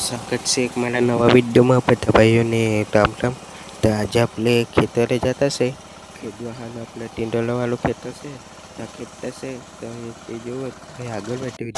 स्वागत से एक मेरा नवा वीडियो में बता भाइयों ने राम राम। तो आज आपले खेतरे जाता से खेतवा हाल आपले टिंडोला वालों खेतर से खेतता से तो जो आगे बैठे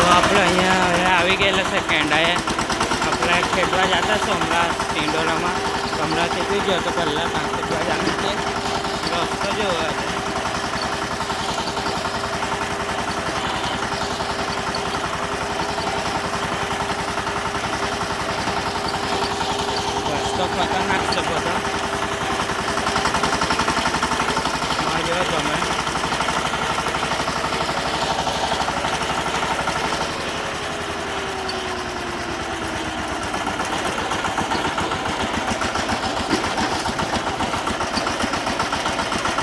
આપણે અહીંયા આવી ગયેલા છે કેંડાએ આપણે ખેડવા જતા છે હમણાં ટિંડોલામાં હમણાં ખેતી ગયો તો પહેલાં ત્યાં ખેડવા જવાનું છે રસ્તો જેવો રસ્તો ખતરનાક છે બધો જેવો તમે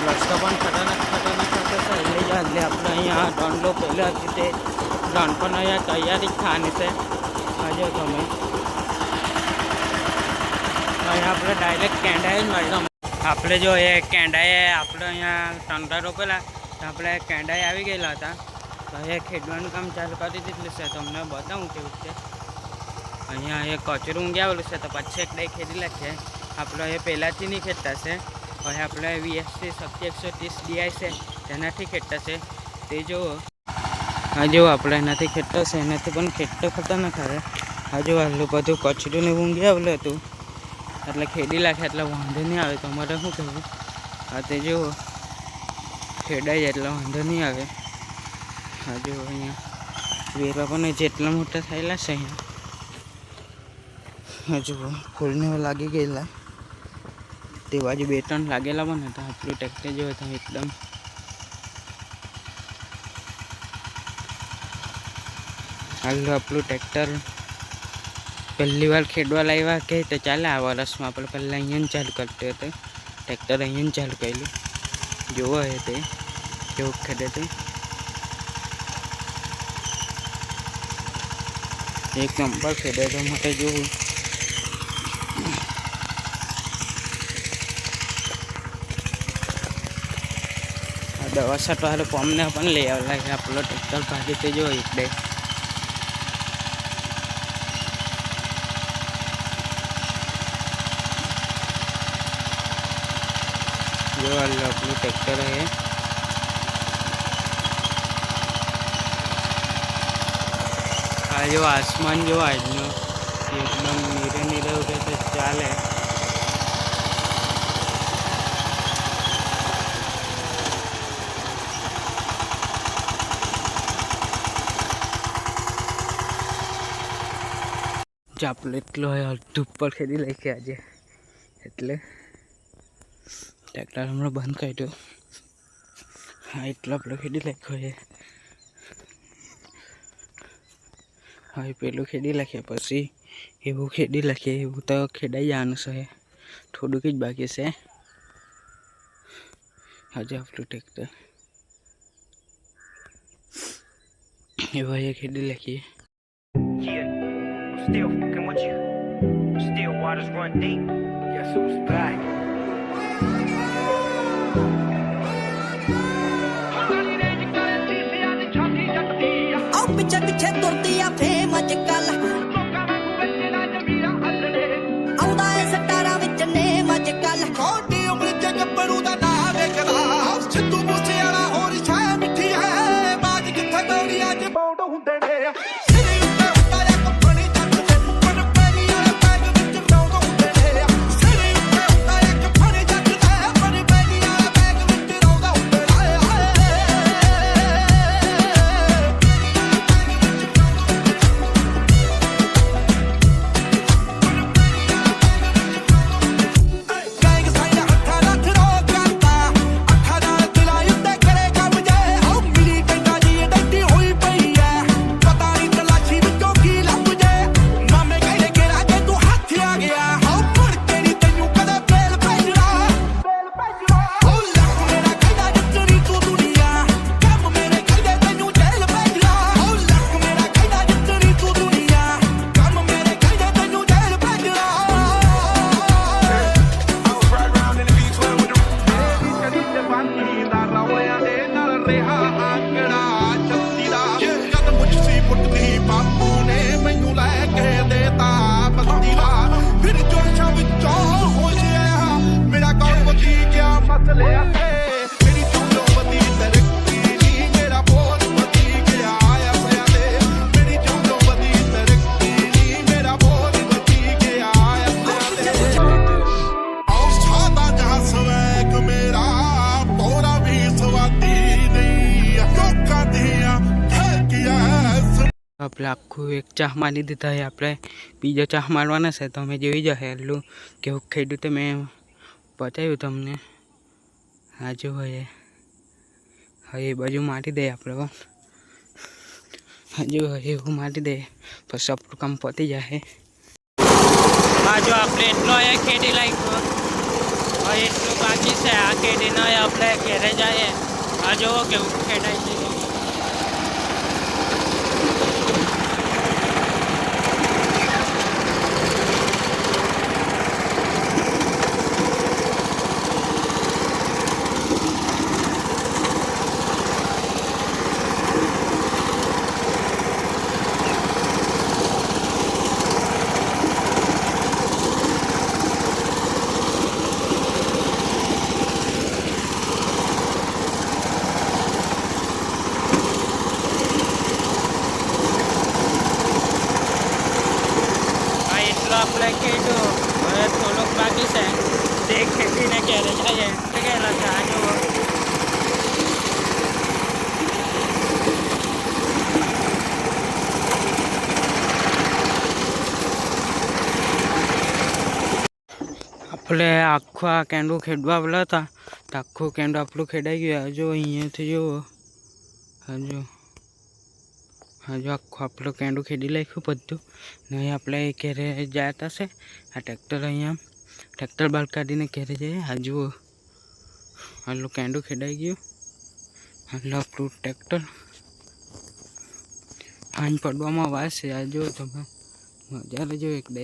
રસ્તો પણ ખતરનાક થતો છે એટલે આપણે અહીંયા દંડો પહેલાં હતી તે દંડ પણ અહીંયા તૈયારી જ થવાની છે હજુ તમે અહીંયા આપણે ડાયરેક્ટ કેંડાએ જ મળ્યો આપણે જો એ કેંડાએ આપણે અહીંયા ટંડા રોપેલા તો આપણે કેંડાએ આવી ગયેલા હતા તો એ ખેડવાનું કામ ચાલુ કરી દીધું છે તમને બતાવું કેવું છે અહીંયા એ કચરું ઊંઘી આવેલું છે તો પછી એક ડાઈ ખેડી નાખીએ આપણે એ પહેલાંથી નહીં ખેડતા છે હવે આપણે VSC 130 DI છે તેનાથી ખેડતા છે તે જુઓ હા જુઓ આપણે એનાથી ખેડતા છે એનાથી પણ ખેડતો ખતરનાક આવે હા જો આટલું બધું કચરું ને ઊંઘી આવેલું હતું એટલે ખેડી નાખે એટલે વાંધો નહીં આવે તમારે શું કહેવું હા તે જુઓ ખેડાઈ જાય એટલે વાંધો નહીં આવે હા જુઓ અહીંયા વેરા પણ જેટલા મોટા થયેલા છે અહીંયા જુઓ ફૂલને લાગી ગયેલા તે બાજુ 2-3 લાગેલા પણ હતા આપણું ટ્રેક્ટર જો હતા એકદમ હાલ આપણું ટ્રેક્ટર પહેલી વાર ખેડવા લાવ્યા કે તો ચાલે આ વર્ષમાં આપણે પહેલાં અહીંયા ચાલુ કરતો હતો ટ્રેક્ટર અહીંયા ચાલુ કરેલું જોવો હે તે કેવું ખેડે તે એક નંબર ખેડે તો માટે જોવું દવા છાંટવા હારે પંપને પણ લઈ આવેલા કે આપણો ટ્રેક્ટર ભાગી તે જો એટલે જો આપણું ટ્રેક્ટર હે આ જો આસમાન જો આજનો એકદમ નીરે નીરે ઉઠે તો ચાલે આપણે એટલો અડધું ઉપર ખેડી લઈ આજે એટલે ટ્રેક્ટર હમણાં બંધ કાઢ્યો હા એટલો આપણે ખેડી નાખ્યો છે હવે પેલું ખેડી નાખીએ પછી એવું ખેડી નાખીએ એવું તો ખેડાઈ જવાનું છે થોડુંક જ બાકી છે હજુ આપણું ટ્રેક્ટર એવું એ ખેડી નાખીએ Still fucking with you. Still waters run deep. Guess who's back? आओ पीछे पीछे तुरती आ फेम अजकल आउंदा है सटारा विच नेम अजकल छोटी उम्र च गब्बरू दा नां वेखदा सिद्धू मूसे वाला होर छा मिठी है बाज किथे गौरी अज बौंड हुंदे ने આપણે આખું એક ચાહ મારી દીધા છે. આપણે બીજો ચાહ મારવાના છે. તમે જોઈ જશે એટલું કેવું ખેડૂતે મેં બતાવ્યું તમને. આ જો હવે એ બાજુ મારી દે આપણે પણ. હજુ એવું મારી દે પછી આપણું કામ પતી જાય. આ જો આપણે એટલો અહીંયા ખેડી લાગ્યો, હવે એટલું બાકી છે. આ ખેડીને આપણે ઘેરે જઈએ. આ જોવો કેવું ખેડાય છે. આપણે ખેડું હવે થોડુંક બાકી છે. તે ખેતીને ક્યારે જઈએ ગયેલા છે. આ જુઓ આપણે આખું આ કેંડું ખેડવા આવેલા હતા તો આખું કેંડું આપણું ખેડાઈ ગયું. જો અહીંયાથી જુઓ, હજુ આખું આપણું કેંડું ખેડી નાખ્યું બધું. ને અહીં આપણે ઘેરે જતા છે. આ ટ્રેક્ટર અહીંયા ટ્રેક્ટર બહાર કાઢીને ઘેરે જઈએ. આ જુઓ આટલું કેંડું ખેડાઈ ગયું. આટલું આપણું ટ્રેક્ટર હાંજ પડવામાં વાર છે. આ જુઓ તમે મજા લેજો એક બે.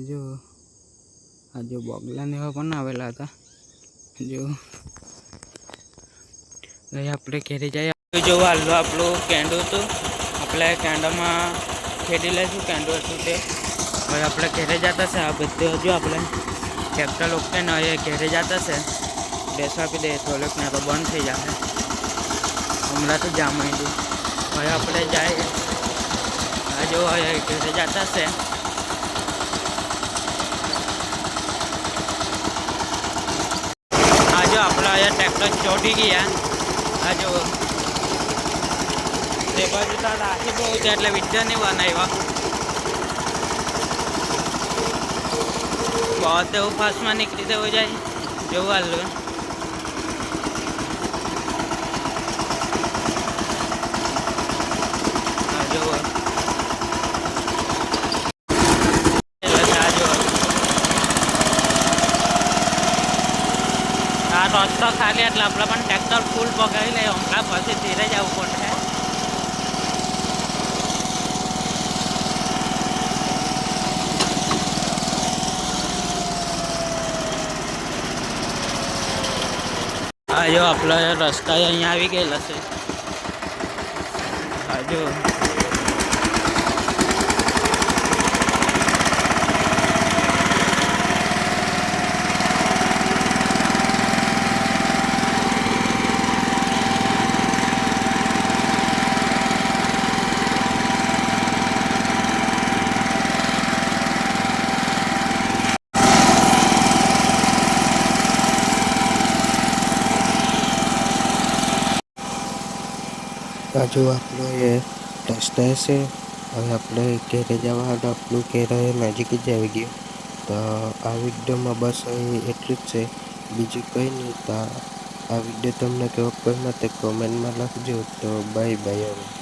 જો બગલાને એવા પણ આવેલા હતા. જો આપણે ઘેરે જઈએ. જો હાલો આપણું કેંડું હતું, આપણે કેંડામાં ખેડી લઈશું. કેંડું હતું તે હવે આપણે ઘેરે જતા છે. આ બધું હજુ આપણે ટ્રેક્ટર લોકો ને ઘેરે જતા છે. બેસવા આપી દે થોડુંક ને તો બંધ થઈ જશે. હમણાં તો જામ આવી. હવે આપણે જાય. આ જો ઘેરે જતા છે. આ જો આપણે અહીંયા ટ્રેક્ટર ચોટી ગયા. આ જો તે બાજુ તો રાખી બહુ છે એટલે વિડીયો નહીં બનાવ્યા. બહુ તેવું ફાસ્ટમાં નીકળી દેવું જાય. જોવું હાલ જુઓ આ રસ્તો ખાલી એટલે આપણે પણ ટ્રેક્ટર ફૂલ પકડી લઈએ. હમણાં પછી ધીરે જવું પડશે. આ જો આપણે રસ્તા અહીંયા આવી ગયેલા છે. આ જો હજુ આપણો એ રસ્તા છે. હવે આપણે ઘેરે જવાનું આપણું ઘેરે નજીક જ આવી ગયું. તો આ વિડીયોમાં બસ એટલું જ છે, બીજું કંઈ નહીં. તો આ વિડીયો તમને કેવો ગમ્યો તે કોમેન્ટમાં લખજો. તો બાય બાય. હવે